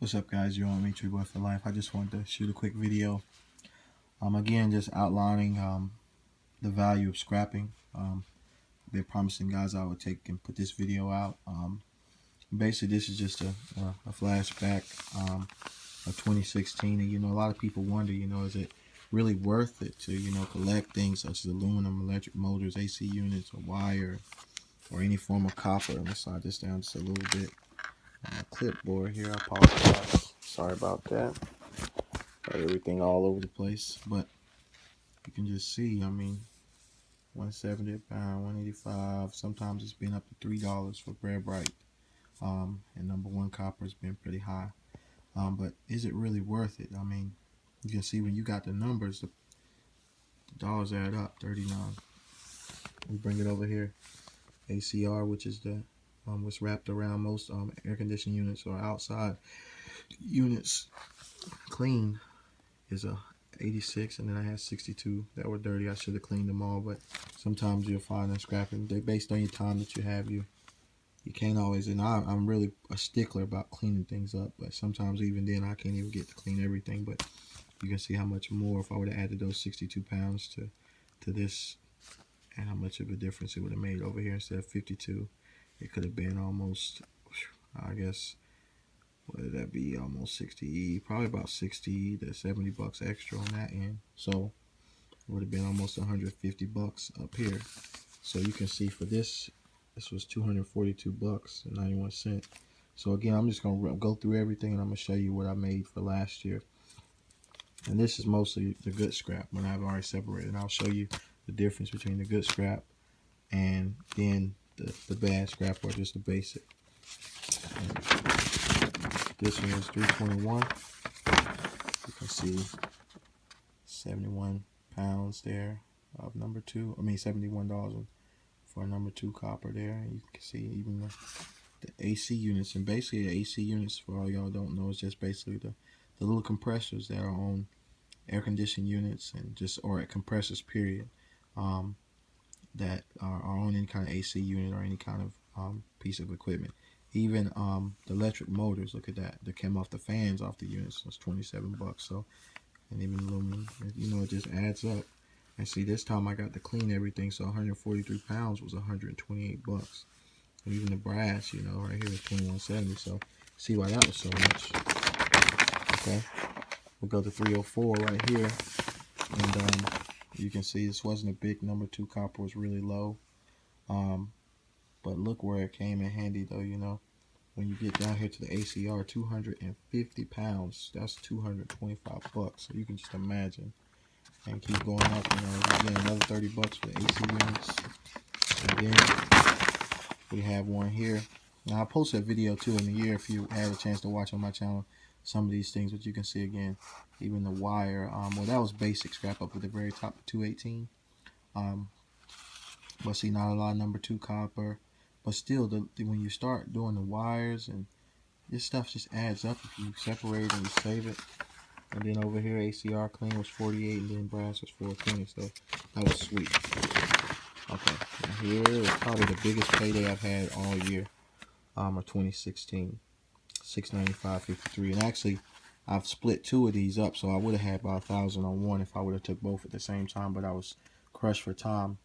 What's up, guys? You're on Tree Boy for Life. I just wanted to shoot a quick video. Again, just outlining the value of scrapping. Been promising guys I would take and put this video out. Basically, this is just a flashback of 2016, and a lot of people wonder, is it really worth it to collect things such as aluminum, electric motors, AC units, or wire, or any form of copper. Let me slide this down just a little bit. My clipboard here. I apologize. Sorry about that. Got everything all over the place, but you can just see, 170 a pound, 185. Sometimes it's been up to $3 for Bread Bright. And number one copper has been pretty high. But is it really worth it? You can see when you got the numbers, the dollars add up. 39. We bring it over here. ACR, which is the what's wrapped around most air conditioning units or outside units. Clean is a 86, and then I had 62 that were dirty. I should have cleaned them all, but sometimes you'll find them scrapping. They're based on your time that you have. You can't always, and I'm really a stickler about cleaning things up, but sometimes even then I can't even get to clean everything. But you can see how much more if I would have added those 62 pounds to this, and how much of a difference it would have made over here. Instead of 52, it could have been almost, I guess, what did that be? Almost 60, probably about 60 to 70 bucks extra on that end. So it would have been almost 150 bucks up here. So you can see for this was 242 bucks and 91 cents. So again, I'm just gonna go through everything, and I'm gonna show you what I made for last year. And this is mostly the good scrap when I've already separated. And I'll show you the difference between the good scrap and then the bad scrap, or just the basic. And this one is 321. You can see 71 pounds there of number two. $71 for a number two copper there. You can see even the AC units. And basically the AC units, for all y'all don't know, is just basically the little compressors that are on air conditioning units, and just, or at compressors period, that are on any kind of AC unit or any kind of piece of equipment. Even the electric motors, look at that, that came off the fans off the units, was 27 bucks. So, and even aluminum, it just adds up. And see, this time I got to clean everything, so 143 pounds was 128 bucks. And even the brass, right here is 21.70. So see why that was so much. Okay, we go to 304 right here, and you can see this wasn't a big number two copper, was really low. But look where it came in handy though, when you get down here to the ACR, 250 pounds, that's 225 bucks. So you can just imagine. And keep going up, again, another 30 bucks for the AC units. And then we have one here. Now I posted a video too in the year, if you had a chance to watch on my channel, some of these things, but you can see again, even the wire, well, that was basic scrap up at the very top, 218. But see, not a lot of number two copper. But still, when you start doing the wires, and this stuff just adds up if you separate it and you save it. And then over here, ACR clean was 48, and then brass was 420. So that was sweet. Okay, now here is probably the biggest payday I've had all year, of 2016, 695.53. And actually, I've split two of these up, so I would have had about 1,000 on one if I would have took both at the same time. But I was crushed for time.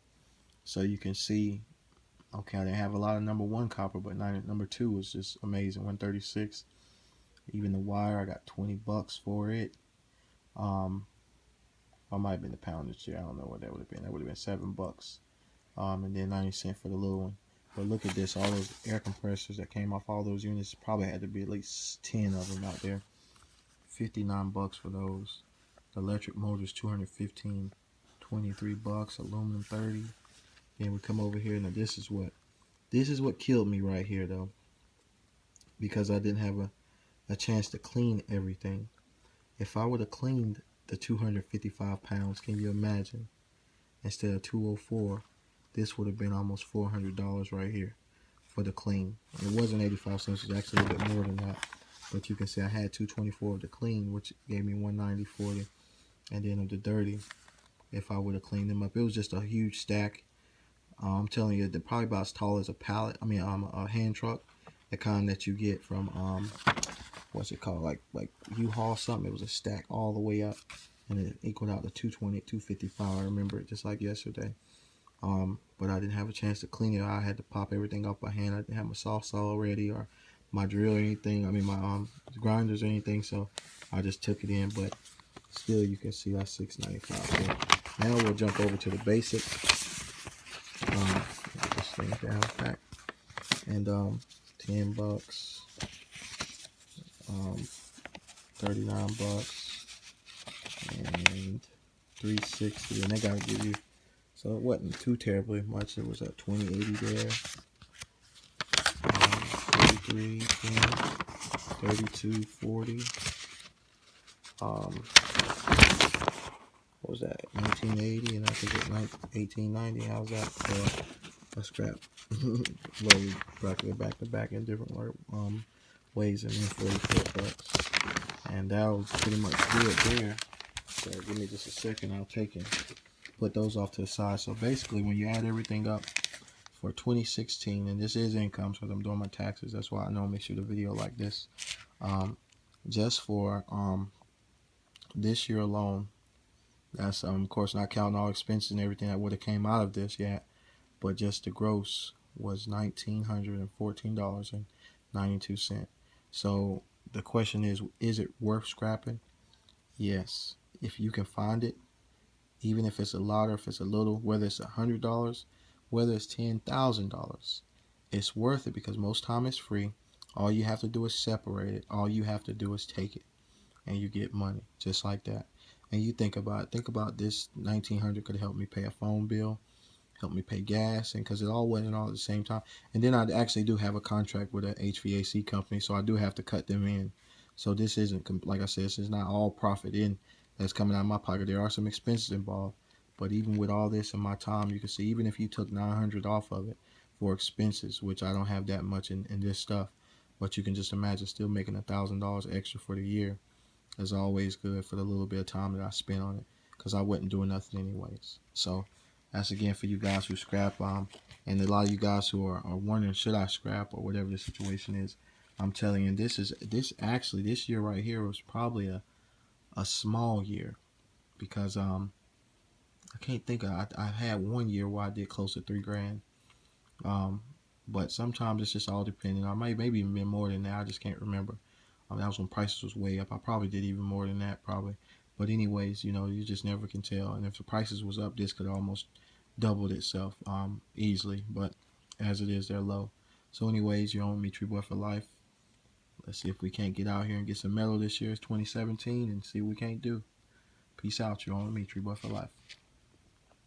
So you can see, okay, I didn't have a lot of number one copper, but number two was just amazing, 136. Even the wire, I got 20 bucks for it. I might have been the poundage here. I don't know what that would have been. That would have been 7 bucks. And then 90 cents for the little one. But look at this, all those air compressors that came off all those units, probably had to be at least 10 of them out there. 59 bucks for those. The electric motors, 215, 23 bucks. Aluminum, 30. Then we come over here. Now this is what killed me right here though, because I didn't have a chance to clean everything. If I would have cleaned the 255 pounds, can you imagine? Instead of 204, this would have been almost $400 right here for the clean. It wasn't 85 cents, it was actually a bit more than that. But you can see I had 224 of the clean, which gave me 190.40, and then of the dirty, if I would have cleaned them up, it was just a huge stack. I'm telling you, they're probably about as tall as a pallet. A hand truck, the kind that you get from what's it called, like U-Haul something. It was a stack all the way up, and it equaled out to 220, 255. I remember it just like yesterday. But I didn't have a chance to clean it. I had to pop everything off by hand. I didn't have my soft saw already or my drill or anything. I mean my grinders or anything. So I just took it in. But still, you can see that's $6.95. So now we'll jump over to the basic. This thing down back, and $10, $39, and $3.60, and they gotta give you. So it wasn't too terribly much. It was a $20.80 there, 33, 20, 32.40. What was that? 1980, and I think it's 1890. How's that for a scrap? Slowly bracket it back to back in different ways, and then $44. And that was pretty much good there. So give me just a second. I'll take it. Put those off to the side. So basically, when you add everything up for 2016, and this is income, so I'm doing my taxes. That's why I normally shoot a video like this. Just for this year alone, that's of course not counting all expenses and everything that would have came out of this yet, but just the gross was $1,914.92. So the question is it worth scrapping? Yes, if you can find it. Even if it's a lot or if it's a little, whether it's $100, whether it's $10,000, it's worth it because most time it's free. All you have to do is separate it. All you have to do is take it, and you get money just like that. And you think about this $1,900 could help me pay a phone bill, help me pay gas, and because it all went in all at the same time. And then I actually do have a contract with an HVAC company, so I do have to cut them in. So this isn't, like I said, this is not all profit in that's coming out of my pocket. There are some expenses involved, but even with all this in my time, you can see even if you took $900 off of it for expenses, which I don't have that much in this stuff, but you can just imagine still making $1,000 extra for the year is always good for the little bit of time that I spent on it, because I wasn't doing nothing anyways. So that's again for you guys who scrap, and a lot of you guys who are wondering, should I scrap or whatever the situation is. I'm telling you, this year right here was probably a small year, because I can't think of, I had one year where I did close to $3 grand, but sometimes it's just all depending. I maybe even been more than that. I just can't remember. That was when prices was way up. I probably did even more than that probably, but anyways, you just never can tell. And if the prices was up, this could almost doubled itself easily, but as it is, they're low. So anyways, you're on me, Tree Boy for Life. Let's see if we can't get out here and get some metal this year. It's 2017, and see what we can't do. Peace out. You're on me, Tree Boy for Life.